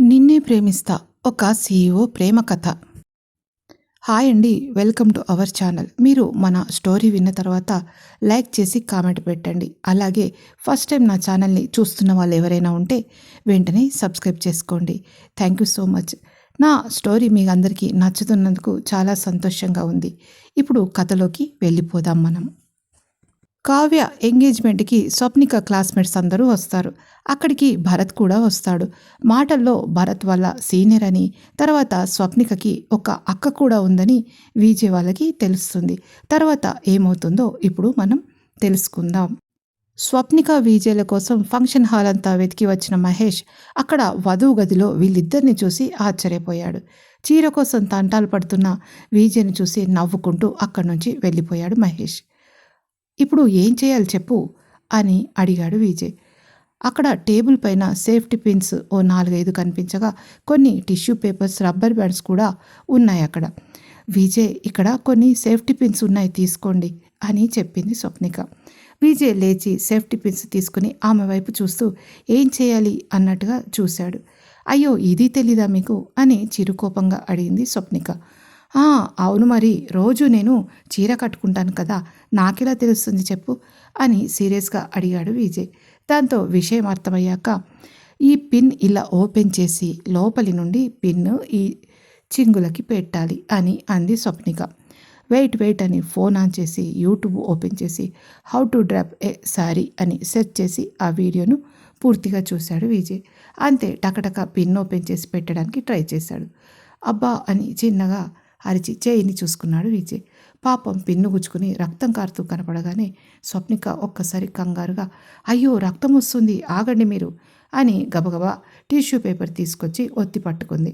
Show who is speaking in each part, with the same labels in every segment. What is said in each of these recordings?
Speaker 1: నిన్నే ప్రేమిస్తా ఒక సీఈఓ ప్రేమ కథ. హాయ్ అండి, వెల్కమ్ టు అవర్ ఛానల్. మీరు మన స్టోరీ విన్న తర్వాత లైక్ చేసి కామెంట్ పెట్టండి. అలాగే ఫస్ట్ టైం నా ఛానల్ని చూస్తున్న వాళ్ళు ఎవరైనా ఉంటే వెంటనే సబ్స్క్రైబ్ చేసుకోండి. Thank you so much. నా స్టోరీ మీ అందరికీ నచ్చుతున్నందుకు చాలా సంతోషంగా ఉంది. ఇప్పుడు కథలోకి వెళ్ళిపోదాం మనం. కావ్య ఎంగేజ్మెంట్కి స్వప్నిక క్లాస్మేట్స్ అందరూ వస్తారు. అక్కడికి భరత్ కూడా వస్తాడు. మాటల్లో భరత్ వల్ల సీనియర్ అని, తర్వాత స్వప్నికకి ఒక అక్క కూడా ఉందని విజయ్ వాళ్ళకి తెలుస్తుంది. తర్వాత ఏమవుతుందో ఇప్పుడు మనం తెలుసుకుందాం. స్వప్నిక విజయ్ల కోసం ఫంక్షన్ హాల్ అంతా వెతికి వచ్చిన మహేష్ అక్కడ వధువు గదిలో వీళ్ళిద్దరిని చూసి ఆశ్చర్యపోయాడు. చీర కోసం తంటాలు పడుతున్న విజయ్ని చూసి నవ్వుకుంటూ అక్కడి నుంచి వెళ్ళిపోయాడు మహేష్. ఇప్పుడు ఏం చేయాలి చెప్పు అని అడిగాడు విజయ్. అక్కడ టేబుల్ పైన సేఫ్టీ పిన్స్ ఓ 4-5 కనిపించగా కొన్ని టిష్యూ పేపర్స్, రబ్బర్ బ్యాండ్స్ కూడా ఉన్నాయి అక్కడ. విజయ్, ఇక్కడ కొన్ని సేఫ్టీ పిన్స్ ఉన్నాయి, తీసుకోండి అని చెప్పింది స్వప్నిక. విజయ్ లేచి సేఫ్టీ పిన్స్ తీసుకుని ఆమె వైపు చూస్తూ ఏం చేయాలి అన్నట్టుగా చూశాడు. అయ్యో, ఇది తెలీదా మీకు అని చిరుకోపంగా అడిగింది స్వప్నిక. అవును, మరి రోజు నేను చీర కట్టుకుంటాను కదా, నాకెలా తెలుస్తుంది చెప్పు అని సీరియస్గా అడిగాడు విజయ్. దాంతో విషయం అర్థమయ్యాక ఈ పిన్ ఇలా ఓపెన్ చేసి లోపలి నుండి పిన్ ఈ చింగులకి పెట్టాలి అని అంది స్వప్నిక. వెయిట్ అని ఫోన్ ఆన్ చేసి యూట్యూబ్ ఓపెన్ చేసి హౌ టు డ్రాప్ ఏ శారీ అని సెర్చ్ చేసి ఆ వీడియోను పూర్తిగా చూశాడు విజయ్. అంతే, టకటక పిన్ ఓపెన్ చేసి పెట్టడానికి ట్రై చేశాడు. అబ్బా అని చిన్నగా అరిచి చేయిని చూసుకున్నాడు విజయ్. పాపం పిన్ను గుచ్చుకుని రక్తం కారుతూ కనపడగానే స్వప్నిక ఒక్కసారి కంగారుగా, అయ్యో రక్తం వస్తుంది, ఆగండి మీరు అని గబగబా టిష్యూ పేపర్ తీసుకొచ్చి ఒత్తి పట్టుకుంది.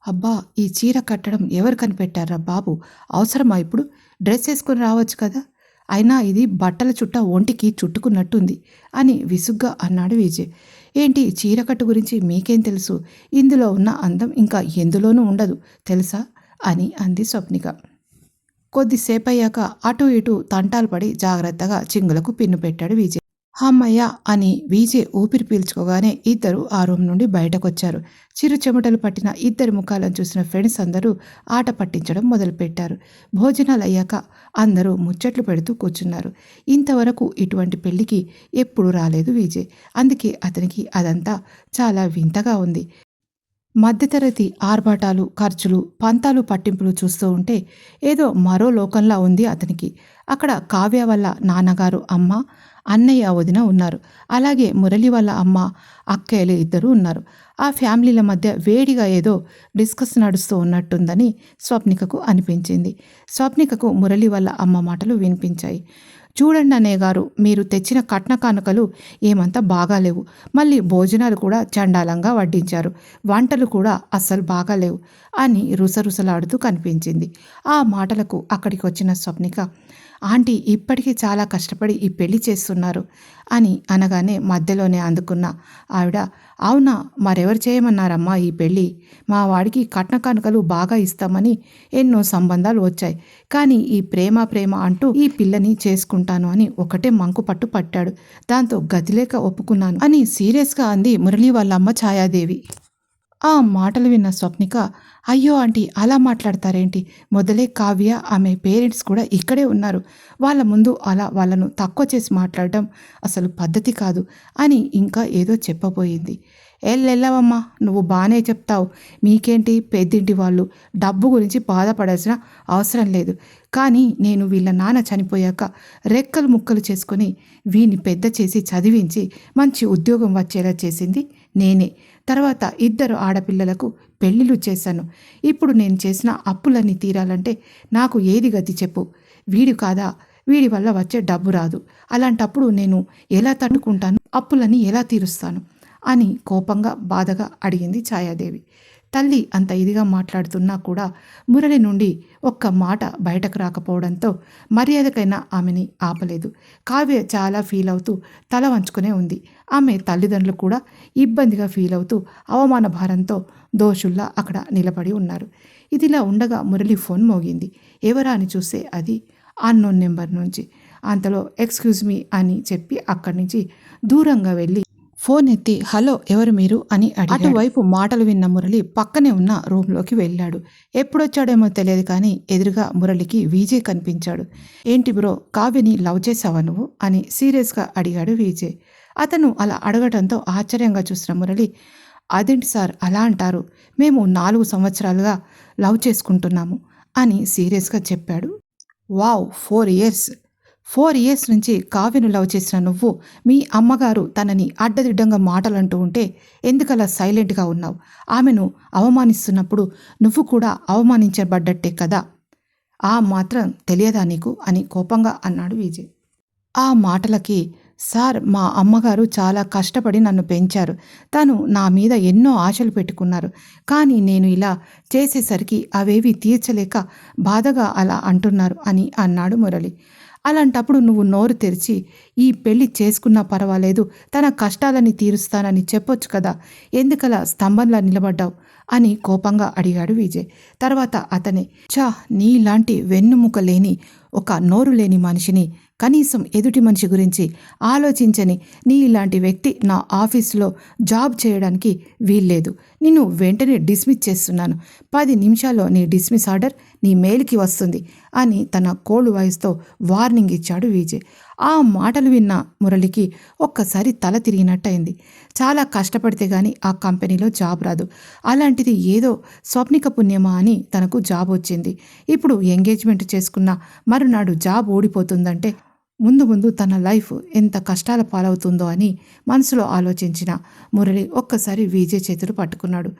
Speaker 1: అబ్బా, ఈ చీర కట్టడం ఎవరు కనిపెట్టారా బాబు, అవసరమా ఇప్పుడు? డ్రెస్ వేసుకొని రావచ్చు కదా, అయినా ఇది బట్టల చుట్ట ఒంటికి చుట్టుకున్నట్టుంది అని విసుగ్గా అన్నాడు విజయ్. ఏంటి, చీరకట్టు గురించి మీకేం తెలుసు? ఇందులో ఉన్న అందం ఇంకా ఎందులోనూ ఉండదు తెలుసా అని అంది స్వప్నిక. కొద్దిసేపయ్యాక అటు ఇటు తంటాలు పడి జాగ్రత్తగా చింగులకు పిన్ను పెట్టాడు విజయ్. అమ్మయ్య అని విజయ్ ఊపిరి పీల్చుకోగానే ఇద్దరు ఆ రూమ్ నుండి బయటకొచ్చారు. చిరు చెమటలు పట్టిన ఇద్దరి ముఖాలను చూసిన ఫ్రెండ్స్ అందరూ ఆట పట్టించడం మొదలుపెట్టారు. భోజనాలు అయ్యాక అందరూ ముచ్చట్లు పెడుతూ కూర్చున్నారు. ఇంతవరకు ఇటువంటి పెళ్లికి ఎప్పుడు రాలేదు విజయ్. అందుకే అతనికి అదంతా చాలా వింతగా ఉంది. మధ్యతరగతి ఆర్భాటాలు, ఖర్చులు, పంతాలు, పట్టింపులు చూస్తూ ఉంటే ఏదో మరో లోకంలా ఉంది అతనికి. అక్కడ కావ్య వాళ్ళ నాన్నగారు, అమ్మ, అన్నయ్య, వదిన ఉన్నారు. అలాగే మురళి వాళ్ళ అమ్మ, అక్కయ్యలు ఇద్దరు ఉన్నారు. ఆ ఫ్యామిలీల మధ్య వేడిగా ఏదో డిస్కస్ నడుస్తూ ఉన్నట్టుందని స్వప్నికకు అనిపించింది. స్వప్నికకు మురళి వాళ్ళ అమ్మ మాటలు వినిపించాయి. చూడండి అన్నయ్య గారు, మీరు తెచ్చిన కట్న కానుకలు ఏమంతా బాగాలేవు. మళ్ళీ భోజనాలు కూడా చండాలంగా వడ్డించారు. వంటలు కూడా అస్సలు బాగాలేవు అని రుసరుసలాడుతూ కనిపించింది. ఆ మాటలకు అక్కడికి వచ్చిన స్వప్నిక, ఆంటీ ఇప్పటికీ చాలా కష్టపడి ఈ పెళ్లి చేస్తున్నారు అని అనగానే మధ్యలోనే అందుకున్న ఆవిడ, అవునా, మరెవరు చేయమన్నారమ్మా ఈ పెళ్ళి? మా వాడికి కట్న కానుకలు బాగా ఇస్తామని ఎన్నో సంబంధాలు వచ్చాయి, కానీ ఈ ప్రేమ ప్రేమ అంటూ ఈ పిల్లని చేసుకుంటాను అని ఒకటే మంకుపట్టు పట్టాడు. దాంతో గతిలేక ఒప్పుకున్నాను అని సీరియస్గా అంది మురళి వాళ్ళ అమ్మ ఛాయాదేవి. ఆ మాటలు విన్న స్వప్నిక, అయ్యో ఆంటీ, అలా మాట్లాడతారేంటి? మొదలే కావ్య, ఆమె పేరెంట్స్ కూడా ఇక్కడే ఉన్నారు. వాళ్ళ ముందు అలా వాళ్ళను తక్కువ చేసి మాట్లాడడం అసలు పద్ధతి కాదు అని ఇంకా ఏదో చెప్పబోయింది. ఎల్లెల్లవమ్మా, నువ్వు బాగానే చెప్తావు. మీకేంటి, పెద్దింటి వాళ్ళు, డబ్బు గురించి బాధపడాల్సిన అవసరం లేదు. కానీ నేను వీళ్ళ నాన్న చనిపోయాక రెక్కలు ముక్కలు చేసుకొని వీని పెద్ద చేసి చదివించి మంచి ఉద్యోగం వచ్చేలా చేసింది నేనే. తర్వాత ఇద్దరు ఆడపిల్లలకు పెళ్ళిళ్ళు చేశాను. ఇప్పుడు నేను చేసిన అప్పులన్నీ తీరాలంటే నాకు ఏది గతి చెప్పు? వీడి కాదా, వీడి వల్ల వచ్చే డబ్బు రాదు. అలాంటప్పుడు నేను ఎలా తట్టుకుంటాను? అప్పులని ఎలా తీరుస్తాను అని కోపంగా, బాధగా అడిగింది ఛాయాదేవి. తల్లి అంత ఇదిగా మాట్లాడుతున్నా కూడా మురళి నుండి ఒక్క మాట బయటకు రాకపోవడంతో మర్యాదకైనా ఆమెని ఆపలేదు. కావ్య చాలా ఫీల్ అవుతూ తల వంచుకునే ఉంది. ఆమె తల్లిదండ్రులు కూడా ఇబ్బందిగా ఫీల్ అవుతూ అవమాన భారంతో దోషుల్లా అక్కడ నిలబడి ఉన్నారు. ఇదిలా ఉండగా మురళి ఫోన్ మోగింది. ఎవరా అని చూస్తే అది అన్నోన్ నెంబర్ నుంచి. అంతలో ఎక్స్క్యూజ్ మీ అని చెప్పి అక్కడి నుంచి దూరంగా వెళ్ళి ఫోన్ ఎత్తి హలో ఎవరు మీరు అని అడిగాడు. అటువైపు మాటలు విన్న మురళి పక్కనే ఉన్న రూమ్లోకి వెళ్ళాడు. ఎప్పుడొచ్చాడేమో తెలియదు కానీ ఎదురుగా మురళికి విజయ్ కనిపించాడు. ఏంటి బ్రో, కావ్యని లవ్ చేసావా నువ్వు అని సీరియస్గా అడిగాడు విజయ్. అతను అలా అడగడంతో ఆశ్చర్యంగా చూసిన మురళి, అదేంటి సార్ అలా అంటారు, మేము 4 సంవత్సరాలుగా లవ్ చేసుకుంటున్నాము అని సీరియస్గా చెప్పాడు. Wow, 4 years! 4 ఇయర్స్ నుంచి కావ్యను లవ్ చేసిన నువ్వు మీ అమ్మగారు తనని అడ్డదిడ్డంగా మాటలంటూ ఉంటే ఎందుకలా సైలెంట్గా ఉన్నావు? ఆమెను అవమానిస్తున్నప్పుడు నువ్వు కూడా అవమానించబడ్డట్టే కదా, ఆ మాత్రం తెలియదా నీకు అని కోపంగా అన్నాడు విజయ్. ఆ మాటలకి, సార్ మా అమ్మగారు చాలా కష్టపడి నన్ను పెంచారు. తను నా మీద ఎన్నో ఆశలు పెట్టుకున్నారు. కానీ నేను ఇలా చేసేసరికి అవేవి తీర్చలేక బాధగా అలా అంటున్నారు అని అన్నాడు మురళి. అలాంటప్పుడు నువ్వు నోరు తెరిచి ఈ పెళ్లి చేసుకున్నా పర్వాలేదు, తన కష్టాలని తీరుస్తానని చెప్పొచ్చు కదా, ఎందుకలా స్తంభంలా నిలబడ్డావు అని కోపంగా అడిగాడు విజయ్. తర్వాత అతనే, ఛా, నీలాంటి వెన్నుముక లేని ఒక నోరు లేని మనిషిని, కనీసం ఎదుటి మనిషి గురించి ఆలోచించని నీ ఇలాంటి వ్యక్తి నా ఆఫీసులో జాబ్ చేయడానికి వీల్లేదు. నిన్ను వెంటనే డిస్మిస్ చేస్తున్నాను. 10 నిమిషాల్లో నీ డిస్మిస్ ఆర్డర్ నీ మెయిల్కి వస్తుంది అని తన కోల్డ్ వాయిస్తో వార్నింగ్ ఇచ్చాడు విజయ్. ఆ మాటలు విన్న మురళికి ఒక్కసారి తల తిరిగినట్టయింది. చాలా కష్టపడితే గాని ఆ కంపెనీలో జాబ్ రాదు. అలాంటిది ఏదో స్వప్నిక పుణ్యమా అని తనకు జాబ్ వచ్చింది. ఇప్పుడు ఎంగేజ్మెంట్ చేసుకున్న మరునాడు జాబ్ ఓడిపోతుందంటే ముందు ముందు తన లైఫ్ ఎంత కష్టాల పాలవుతుందో అని మనసులో ఆలోచించిన మురళి ఒక్కసారి విజయ్ చేతులు పట్టుకున్నాడు.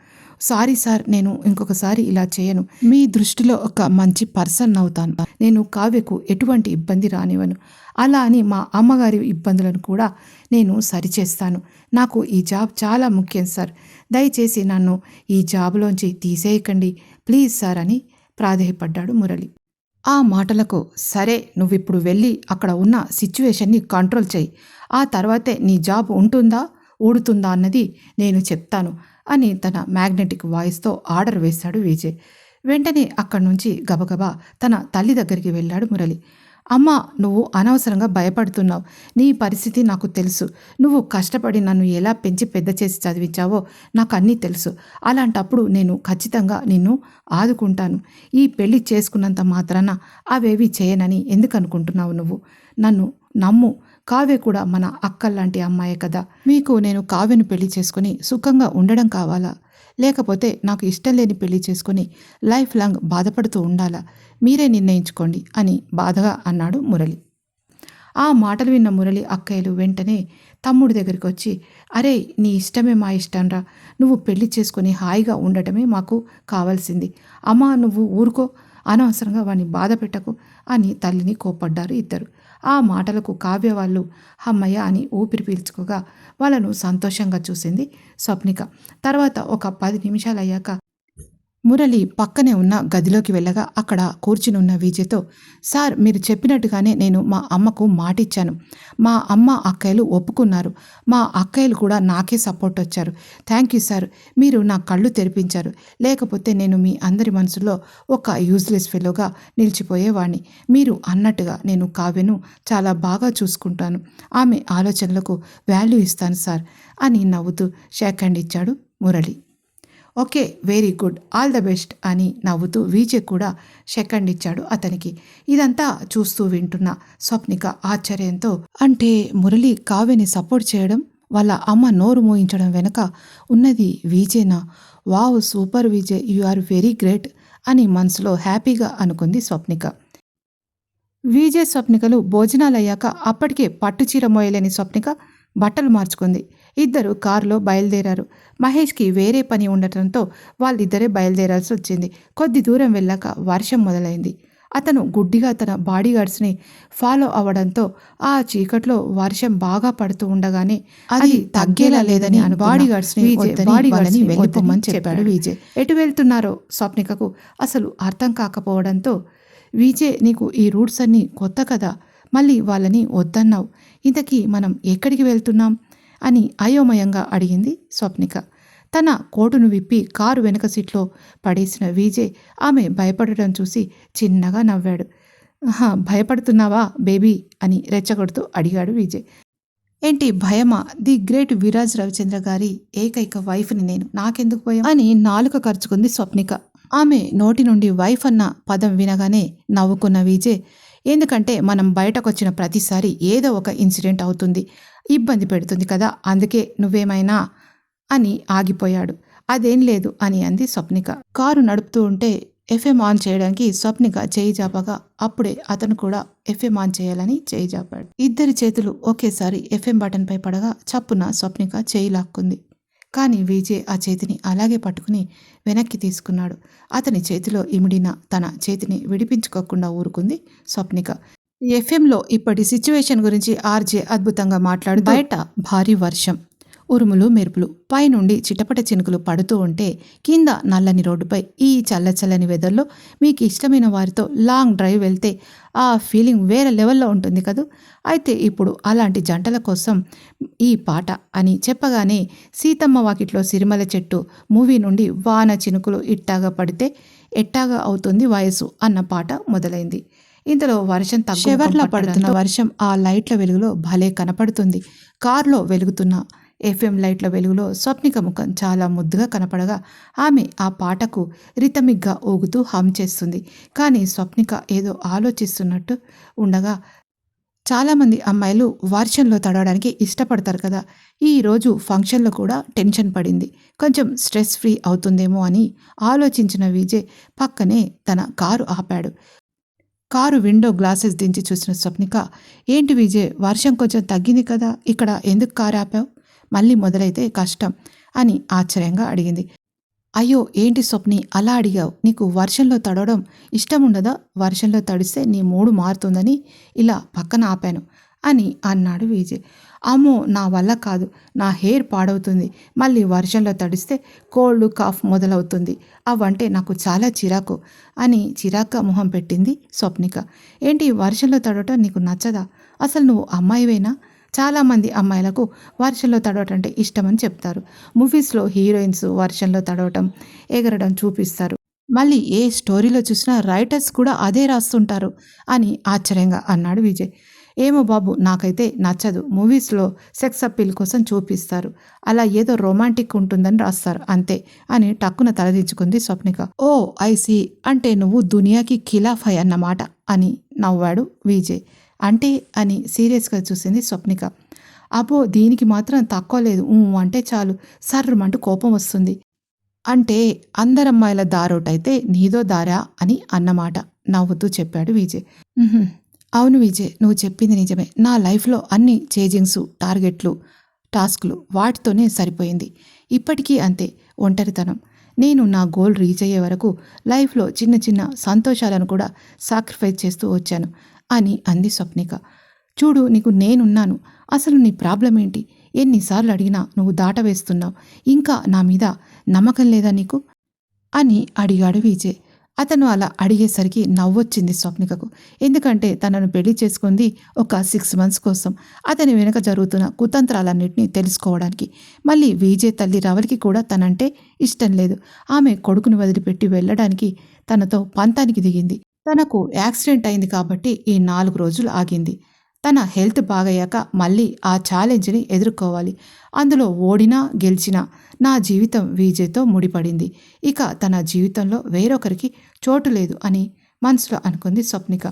Speaker 1: సారీ సార్, నేను ఇంకొకసారి ఇలా చేయను. మీ దృష్టిలో ఒక మంచి పర్సన్ అవుతాను. నేను కావ్యకు ఎటువంటి ఇబ్బంది రానివ్వను. అలా అని మా అమ్మగారి ఇబ్బందులను కూడా నేను సరిచేస్తాను. నాకు ఈ జాబ్ చాలా ముఖ్యం సార్. దయచేసి నన్ను ఈ జాబ్లోంచి తీసేయకండి ప్లీజ్ సార్ అని ప్రాధేయపడ్డాడు మురళి. ఆ మాటలకు, సరే నువ్విప్పుడు వెళ్ళి అక్కడ ఉన్న సిచ్యువేషన్ని కంట్రోల్ చేయి. ఆ తర్వాతే నీ జాబ్ ఉంటుందా ఊడుతుందా అన్నది నేను చెప్తాను అని తన మ్యాగ్నెటిక్ వాయిస్తో ఆర్డర్ వేశాడు విజయ్. వెంటనే అక్కడి నుంచి గబగబా తన తల్లి దగ్గరికి వెళ్ళాడు మురళి. అమ్మ, నువ్వు అనవసరంగా భయపడుతున్నావు. నీ పరిస్థితి నాకు తెలుసు. నువ్వు కష్టపడి నన్ను ఎలా పెంచి పెద్ద చేసి చదివించావో నాకు అన్నీ తెలుసు. అలాంటప్పుడు నేను ఖచ్చితంగా నిన్ను ఆదుకుంటాను. ఈ పెళ్లి చేసుకున్నంత మాత్రాన అవేవి చేయనని ఎందుకు అనుకుంటున్నావు నువ్వు? నన్ను నమ్ము. కావ్య కూడా మన అక్కల్లాంటి అమ్మాయే కదా. మీకు నేను కావ్యను పెళ్లి చేసుకుని సుఖంగా ఉండడం కావాలా, లేకపోతే నాకు ఇష్టం లేని పెళ్లి చేసుకుని లైఫ్ లాంగ్ బాధపడుతూ ఉండాలా? మీరే నిర్ణయించుకోండి అని బాధగా అన్నాడు మురళి. ఆ మాటలు విన్న మురళి అక్కయ్యలు వెంటనే తమ్ముడి దగ్గరికి వచ్చి, అరే నీ ఇష్టమే మా ఇష్టంరా, నువ్వు పెళ్లి చేసుకుని హాయిగా ఉండటమే మాకు కావాల్సింది. అమ్మా నువ్వు ఊరుకో, అనవసరంగా వాడిని బాధ పెట్టకు అని తల్లిని కోప్పడ్డారు ఇద్దరు. ఆ మాటలకు కావ్య వాళ్ళు అమ్మయ్య అని ఊపిరి పీల్చుకోగా వాళ్ళను సంతోషంగా చూసింది స్వప్నిక. తర్వాత ఒక 10 నిమిషాలయ్యాక మురళి పక్కనే ఉన్న గదిలోకి వెళ్ళగా అక్కడ కూర్చునున్న విజయ్తో, సార్ మీరు చెప్పినట్టుగానే నేను మా అమ్మకు మాటిచ్చాను. మా అమ్మ అక్కయ్యలు ఒప్పుకున్నారు. మా అక్కయ్యలు కూడా నాకే సపోర్ట్ వచ్చారు. థ్యాంక్ యూ సార్, మీరు నా కళ్ళు తెరిపించారు. లేకపోతే నేను మీ అందరి మనసులో ఒక యూజ్లెస్ ఫెలోగా నిలిచిపోయేవాణ్ణి. మీరు అన్నట్టుగా నేను కావ్యను చాలా బాగా చూసుకుంటాను. ఆమె ఆలోచనలకు వాల్యూ ఇస్తాను సార్ అని నవ్వుతూ షేక్ హ్యాండ్ ఇచ్చాడు Murali. Okay, very good, all the best అని నవ్వుతూ విజయ్ కూడా సెకండ్ ఇచ్చాడు అతనికి. ఇదంతా చూస్తూ వింటున్న స్వప్నిక ఆశ్చర్యంతో, అంటే మురళి కావ్యని సపోర్ట్ చేయడం, వాళ్ళ అమ్మ నోరు మోయించడం వెనక ఉన్నది విజయ్నా? Wow, super Vijay, you are very great అని మనసులో హ్యాపీగా అనుకుంది స్వప్నిక. విజయ్ స్వప్నికలు భోజనాలయ్యాక అప్పటికే పట్టుచీర మోయలేని స్వప్నిక బట్టలు మార్చుకుంది. ఇద్దరు కారులో బయలుదేరారు. మహేష్కి వేరే పని ఉండటంతో వాళ్ళిద్దరే బయలుదేరాల్సి వచ్చింది. కొద్ది దూరం వెళ్ళాక వర్షం మొదలైంది. అతను గుడ్డిగా తన బాడీగార్డ్స్ని ఫాలో అవ్వడంతో ఆ చీకట్లో వర్షం బాగా పడుతూ ఉండగానే అది తగ్గేలా లేదని బాడీగార్డ్స్ని వెళ్ళిపోమని చెప్పాడు విజయ్. ఎటు వెళ్తున్నారో స్వప్నికకు అసలు అర్థం కాకపోవడంతో, విజయ్ నీకు ఈ రూట్స్ అన్నీ కొత్త కదా, మళ్ళీ వాళ్ళని వద్దన్నావు, ఇంతకీ మనం ఎక్కడికి వెళ్తున్నాం అని అయోమయంగా అడిగింది స్వప్నిక. తన కోటును విప్పి కారు వెనక సీట్లో పడేసిన విజయ్ ఆమె భయపడటం చూసి చిన్నగా నవ్వాడు. భయపడుతున్నావా బేబీ అని రెచ్చగొడుతూ అడిగాడు విజయ్. ఏంటి భయమా? ది గ్రేట్ విరాజ్ రవిచంద్ర గారి ఏకైక వైఫ్‌ని నేను. నాకెందుకు భయం? అని నాలుక కరుచుకుంది స్వప్నిక. ఆమె నోటి నుండి వైఫ్ అన్న పదం వినగానే నవ్వుకున్న విజయ్, ఎందుకంటే మనం బయటకొచ్చిన ప్రతిసారి ఏదో ఒక ఇన్సిడెంట్ అవుతుంది. ఇబ్బంది పెడుతుంది కదా! అందుకే నువ్వేమైనా అని ఆగిపోయాడు. అదేం లేదు అని అంది స్వప్నిక. కారు నడుపుతూ ఉంటే ఎఫ్ఎం ఆన్ చేయడానికి స్వప్నిక చేయి జాపగా అప్పుడే అతను కూడా ఎఫ్ఎం ఆన్ చేయాలని చేయి జాపాడు. ఇద్దరి చేతులు ఒకేసారి ఎఫ్ఎం బటన్పై పడగా చప్పున స్వప్నిక చేయి లాక్కుంది. కానీ విజయ్ ఆ చేతిని అలాగే పట్టుకుని వెనక్కి తీసుకున్నాడు. అతని చేతిలో ఇమిడిన తన చేతిని విడిపించుకోకుండా ఊరుకుంది స్వప్నిక. ఎఫ్ఎంలో ఇప్పటి సిచ్యువేషన్ గురించి ఆర్జే అద్భుతంగా మాట్లాడుతూ, బయట భారీ వర్షం, ఉరుములు మెరుపులు, పైనుండి చిటపట చినుకులు పడుతూ ఉంటే కింద నల్లని రోడ్డుపై ఈ చల్లచల్లని వెదర్లో మీకు ఇష్టమైన వారితో లాంగ్ డ్రైవ్ వెళ్తే ఆ ఫీలింగ్ వేరే లెవెల్లో ఉంటుంది కదూ. అయితే ఇప్పుడు అలాంటి జంటల కోసం ఈ పాట అని చెప్పగానే సీతమ్మ వాకిట్లో సిరిమల చెట్టు మూవీ నుండి వాన చినుకులు ఇట్టాగా పడితే ఎట్టాగా అవుతుంది వయసు అన్న పాట మొదలైంది. ఇంతలో వర్షం షెవర్లా పడుతున్న వర్షం ఆ లైట్ల వెలుగులో భలే కనపడుతుంది. కారులో వెలుగుతున్న ఎఫ్ఎం లైట్ల వెలుగులో స్వప్నిక ముఖం చాలా ముద్దుగా కనపడగా ఆమె ఆ పాటకు రిథమిక్గా ఊగుతూ హమ్ చేస్తుంది. కానీ స్వప్నిక ఏదో ఆలోచిస్తున్నట్టు ఉండగా, చాలామంది అమ్మాయిలు వర్షంలో తడవడానికి ఇష్టపడతారు కదా. ఈరోజు ఫంక్షన్లో కూడా టెన్షన్ పడింది. కొంచెం స్ట్రెస్ ఫ్రీ అవుతుందేమో అని ఆలోచించిన విజయ్ పక్కనే తన కారు ఆపాడు. కారు విండో గ్లాసెస్ దించి చూసిన స్వప్నిక, ఏంటి విజయ్, వర్షం కొంచెం తగ్గింది కదా, ఇక్కడ ఎందుకు కారు ఆపావు? మళ్ళీ మొదలైతే కష్టం అని ఆశ్చర్యంగా అడిగింది. అయ్యో ఏంటి స్వప్ని అలా అడిగావు? నీకు వర్షంలో తడవడం ఇష్టం ఉండదా? వర్షంలో తడిస్తే నీ మూడు మారుతుందని ఇలా పక్కన ఆపాను అని అన్నాడు విజయ్. అమ్మో నా వల్ల కాదు, నా హెయిర్ పాడవుతుంది, మళ్ళీ వర్షంలో తడిస్తే కోల్డ్ కాఫ్ మొదలవుతుంది, అవంటే నాకు చాలా చిరాకు అని చిరాగ్గా మొహం పెట్టింది స్వప్నిక. ఏంటి వర్షంలో తడవటం నీకు నచ్చదా? అసలు నువ్వు అమ్మాయివేనా? చాలామంది అమ్మాయిలకు వర్షంలో తడవటం అంటే ఇష్టమని చెప్తారు. మూవీస్లో హీరోయిన్స్ వర్షంలో తడవటం, ఎగరడం చూపిస్తారు. మళ్ళీ ఏ స్టోరీలో చూసినా రైటర్స్ కూడా అదే రాస్తుంటారు అని ఆశ్చర్యంగా అన్నాడు విజయ్. ఏమో బాబు, నాకైతే నచ్చదు. మూవీస్లో సెక్స్ అప్పీల్ కోసం చూపిస్తారు, అలా ఏదో రొమాంటిక్ ఉంటుందని రాస్తారు అంతే అని టక్కున తలదించుకుంది స్వప్నిక. ఓ ఐ సీ, అంటే నువ్వు దునియాకి ఖిలాఫ్ హై అన్నమాట అని నవ్వాడు విజయ్. అంటే అని సీరియస్గా చూసింది స్వప్నిక. అబ్బో దీనికి మాత్రం తక్కువ లేదు, అంటే చాలు సర్రమంటూ కోపం వస్తుంది. అంటే అందరమ్మాయిల దారోటైతే నీదో దారా అని అన్నమాట నవ్వుతూ చెప్పాడు విజయ్. అవును విజయ్, నువ్వు చెప్పింది నిజమే. నా లైఫ్లో అన్ని చేజింగ్స్, టార్గెట్లు, టాస్క్లు వాటితోనే సరిపోయింది. ఇప్పటికీ అంతే, ఒంటరితనం. నేను నా గోల్ రీచ్ అయ్యే వరకు లైఫ్లో చిన్న చిన్న సంతోషాలను కూడా సాక్రిఫైస్ చేస్తూ వచ్చాను అని అంది స్వప్నిక. చూడు నీకు నేనున్నాను, అసలు నీ ప్రాబ్లం ఏంటి? ఎన్నిసార్లు అడిగినా నువ్వు దాటవేస్తున్నావు, ఇంకా నా మీద నమ్మకం లేదా నీకు అని అడిగాడు విజయ్. అతను అలా అడిగేసరికి నవ్వొచ్చింది స్వప్నికకు. ఎందుకంటే తనను పెళ్లి చేసుకుంది ఒక 6 months కోసం, అతని వెనుక జరుగుతున్న కుతంత్రాలన్నింటినీ తెలుసుకోవడానికి. మళ్ళీ విజయ్ తల్లి రవలికి కూడా తనంటే ఇష్టం లేదు. ఆమె కొడుకును వదిలిపెట్టి వెళ్ళడానికి తనతో పంతానికి దిగింది. తనకు యాక్సిడెంట్ అయింది కాబట్టి ఈ 4 రోజులు ఆగింది. తన హెల్త్ బాగయ్యాక మళ్ళీ ఆ ఛాలెంజ్ని ఎదుర్కోవాలి. అందులో ఓడినా గెలిచినా నా జీవితం విజయ్తో ముడిపడింది. ఇక తన జీవితంలో వేరొకరికి చోటు లేదు అని మనసులో అనుకుంది స్వప్నిక.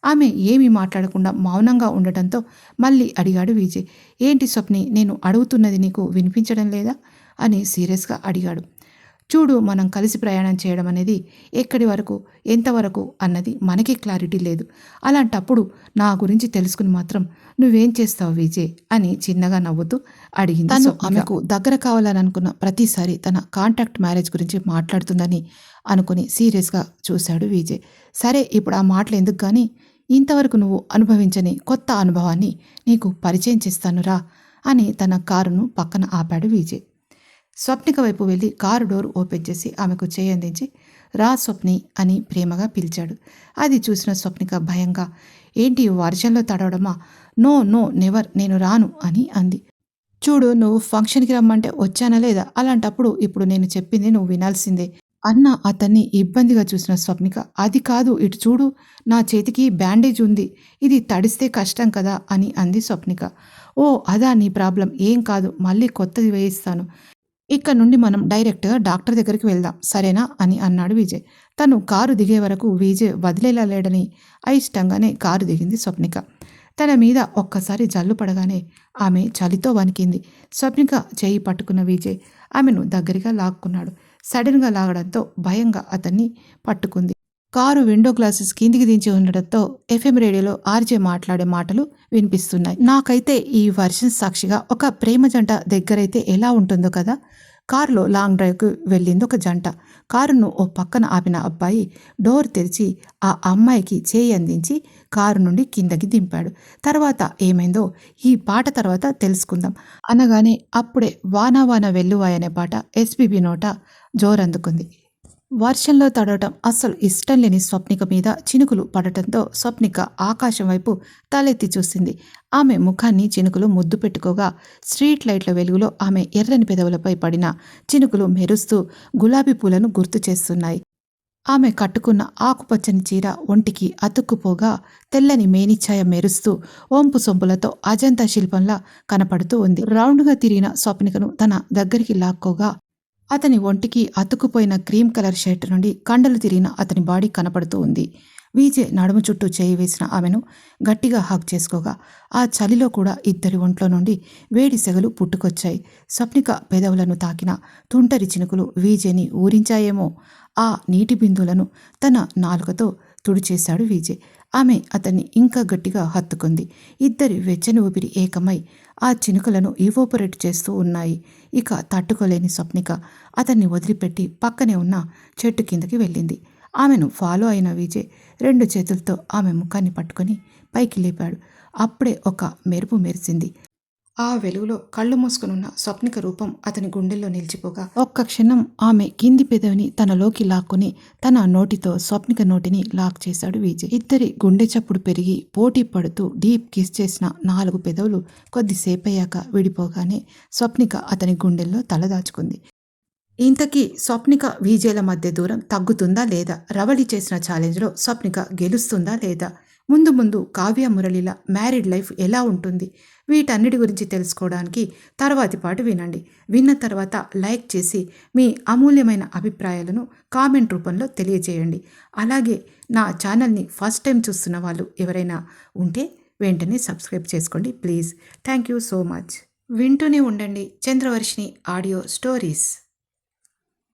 Speaker 1: ఆమె ఏమీ మాట్లాడకుండా మౌనంగా ఉండటంతో మళ్ళీ అడిగాడు విజయ్. ఏంటి స్వప్ని, నేను అడుగుతున్నది నీకు వినిపించడం లేదా అని సీరియస్గా అడిగాడు. చూడు, మనం కలిసి ప్రయాణం చేయడం అనేది ఎక్కడి వరకు, ఎంతవరకు అన్నది మనకి క్లారిటీ లేదు. అలాంటప్పుడు నా గురించి తెలుసుకుని మాత్రం నువ్వేం చేస్తావు విజయ్ అని చిన్నగా నవ్వుతూ అడిగింది. తను ఆమెకు దగ్గర కావాలని అనుకున్న ప్రతిసారి తన కాంట్రాక్ట్ మ్యారేజ్ గురించి మాట్లాడుతుందని అనుకుని సీరియస్గా చూశాడు విజయ్. సరే, ఇప్పుడు ఆ మాటలు ఎందుకు కానీ, ఇంతవరకు నువ్వు అనుభవించని కొత్త అనుభవాన్ని నీకు పరిచయం చేస్తాను రా అని తన కారును పక్కన ఆపాడు విజయ్. స్వప్నిక వైపు వెళ్ళి కారు డోర్ ఓపెన్ చేసి ఆమెకు చేయి అందించి, రా స్వప్ని అని ప్రేమగా పిలిచాడు. అది చూసిన స్వప్నిక భయంగా, ఏంటి వర్షంలో తడవడమా? నో నో నెవర్, నేను రాను అని అంది. చూడు, నువ్వు ఫంక్షన్కి రమ్మంటే వచ్చానా లేదా? అలాంటప్పుడు ఇప్పుడు నేను చెప్పింది నువ్వు వినాల్సిందే అన్న అతన్ని ఇబ్బందిగా చూసిన స్వప్నిక, అది కాదు ఇటు చూడు, నా చేతికి బ్యాండేజ్ ఉంది, ఇది తడిస్తే కష్టం కదా అని అంది స్వప్నిక. ఓ అదా నీ ప్రాబ్లం, ఏం కాదు, మళ్ళీ కొత్తది వేయిస్తాను. ఇక్కడ నుండి మనం డైరెక్ట్‌గా డాక్టర్ దగ్గరికి వెళ్దాం సరేనా అని అన్నాడు విజయ్. తను కారు దిగే వరకు విజయ్ వదిలేలా లేడని అయిష్టంగానే కారు దిగింది స్వప్నిక. తన మీద ఒక్కసారి జల్లు పడగానే ఆమె చలితో వణికింది. స్వప్నిక చేయి పట్టుకున్న విజయ్ ఆమెను దగ్గరగా లాక్కున్నాడు. సడెన్‌గా లాగడంతో భయంగా అతన్ని పట్టుకుంది. కారు విండో గ్లాసెస్ కిందికి దించి ఉండడంతో ఎఫ్ఎం రేడియోలో ఆర్జే మాట్లాడే మాటలు వినిపిస్తున్నాయి. నాకైతే ఈ వర్షన్ సాక్షిగా ఒక ప్రేమ జంట దగ్గరైతే ఎలా ఉంటుందో కదా. కారులో లాంగ్ డ్రైవ్కి వెళ్ళింది ఒక జంట. కారును ఓ పక్కన ఆపిన అబ్బాయి డోర్ తెరిచి ఆ అమ్మాయికి చేయి అందించి కారు నుండి కిందకి దింపాడు. తర్వాత ఏమైందో ఈ పాట తర్వాత తెలుసుకుందాం అనగానే అప్పుడే వానా వాన వెల్లువాయ్ అనే పాట ఎస్పీబీ నోట జోరందుకుంది. వర్షంలో తడవటం అస్సలు ఇష్టం లేని స్వప్నిక మీద చినుకులు పడటంతో స్వప్నిక ఆకాశం వైపు తలెత్తి చూసింది. ఆమె ముఖాన్ని చినుకులు ముద్దు పెట్టుకోగా స్ట్రీట్ లైట్ల వెలుగులో ఆమె ఎర్రని పెదవులపై పడిన చినుకులు మెరుస్తూ గులాబీ పూలను గుర్తు చేస్తున్నాయి. ఆమె కట్టుకున్న ఆకుపచ్చని చీర ఒంటికి అతుక్కుపోగా తెల్లని మేనిఛాయ మెరుస్తూ ఓంపు సొంపులతో అజంతా శిల్పంలా కనపడుతూ ఉంది. రౌండ్గా తిరిగిన స్వప్నికను తన దగ్గరికి లాక్కోగా అతని ఒంటికి అతుక్కుపోయిన క్రీమ్ కలర్ షర్ట్ నుండి కండలు తిరిగిన అతని బాడీ కనపడుతూ ఉంది. విజయ్ నడుము చుట్టూ చేయి వేసిన ఆమెను గట్టిగా హగ్ చేసుకోగా ఆ చలిలో కూడా ఇద్దరి ఒంట్లో నుండి వేడి సెగలు పుట్టుకొచ్చాయి. స్వప్నిక పెదవులను తాకిన తుంటరి చినుకులు విజయ్ని ఊరించాయేమో. ఆ నీటి బిందువులను తన నాలుకతో తుడిచేశాడు విజయ్. ఆమె అతన్ని ఇంకా గట్టిగా హత్తుకుంది. ఇద్దరి వెచ్చని ఊపిరి ఏకమై ఆ చినుకలను ఇవోపరేట్ చేస్తూ ఉన్నాయి. ఇక తట్టుకోలేని స్వప్నిక అతన్ని వదిలిపెట్టి పక్కనే ఉన్న చెట్టు కిందకి వెళ్ళింది. ఆమెను ఫాలో అయిన విజయ్ 2 చేతులతో ఆమె ముఖాన్ని పట్టుకొని పైకి లేపాడు. అప్పుడే ఒక మెరుపు మెరిసింది. ఆ వెలుగులో కళ్ళు మూసుకునున్న స్వప్నిక రూపం అతని గుండెల్లో నిలిచిపోగా ఒక్క క్షణం ఆమె కింది పెదవిని తనలోకి లాక్కొని తన నోటితో స్వప్నిక నోటిని లాక్ చేశాడు విజయ్. ఇద్దరి గుండె చప్పుడు పెరిగి పోటీ పడుతూ డీప్ కిస్ చేసిన 4 పెదవులు కొద్దిసేపయ్యాక విడిపోగానే స్వప్నిక అతని గుండెల్లో తలదాచుకుంది. ఇంతకీ స్వప్నిక విజయ్ల మధ్య దూరం తగ్గుతుందా లేదా? రవళి చేసిన ఛాలెంజ్లో స్వప్నిక గెలుస్తుందా లేదా? ముందు ముందు కావ్య మురళిల మ్యారీడ్ లైఫ్ ఎలా ఉంటుంది? వీటన్నిటి గురించి తెలుసుకోవడానికి తర్వాతి పాటు వినండి. విన్న తర్వాత లైక్ చేసి మీ అమూల్యమైన అభిప్రాయాలను కామెంట్ రూపంలో తెలియజేయండి. అలాగే నా ఛానల్ని ఫస్ట్ టైం చూస్తున్న వాళ్ళు ఎవరైనా ఉంటే వెంటనే సబ్స్క్రైబ్ చేసుకోండి please. Thank you so much. వింటూనే ఉండండి చంద్రవర్షిని ఆడియో స్టోరీస్.